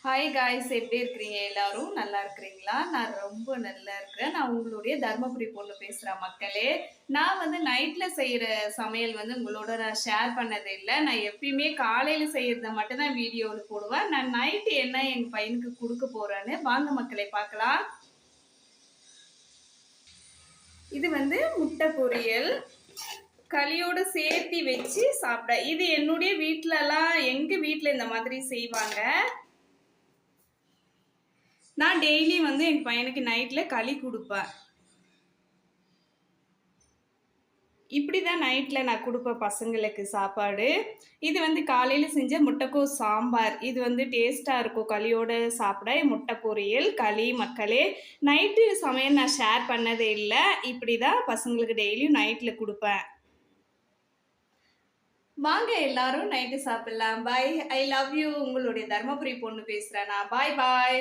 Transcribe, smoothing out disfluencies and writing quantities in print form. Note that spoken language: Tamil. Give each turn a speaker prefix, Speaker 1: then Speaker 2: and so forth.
Speaker 1: ஹாய் காய்ஸ், எப்படி இருக்கிறீங்க? எல்லாரும் நல்லா இருக்கிறீங்களா? நான் ரொம்ப நல்லா இருக்கிறேன். நான் உங்களுடைய தர்மபுரி பொண்ணு பேசுகிறேன் மக்களே. நான் நைட்டில் செய்கிற சமையல் உங்களோட நான் ஷேர் பண்ணதே இல்லை. நான் எப்பயுமே காலையில் செய்கிறத மட்டும்தான் வீடியோவில் போடுவேன். நான் நைட்டு என்ன எங்கள் பையனுக்கு கொடுக்க போகிறேன்னு வாங்க மக்களே பார்க்கலாம். இது முட்டை பொரியல் களியோட சேர்த்து வச்சு சாப்பிட. இது என்னுடைய வீட்டிலலாம் எங்கள் வீட்டில் இந்த மாதிரி செய்வாங்க. நான் டெய்லி என் பையனுக்கு நைட்டில் களி கொடுப்பேன். இப்படி தான் நைட்டில் நான் கொடுப்பேன் பசங்களுக்கு சாப்பாடு. இது காலையில் செஞ்ச முட்டைக்கோஸ் சாம்பார். இது டேஸ்ட்டாக இருக்கும் களியோடு சாப்பிட. முட்டை பொரியல் களி மக்களே. நைட்டு சமையல் நான் ஷேர் பண்ணதே இல்லை. இப்படி தான் பசங்களுக்கு டெய்லியும் நைட்டில் கொடுப்பேன். வாங்க எல்லாரும் நைட்டு சாப்பிடலாம். பாய். I love you. உங்களுடைய தர்மபுரி பொண்ணு பேசுகிறேன் நான். பாய் பாய்.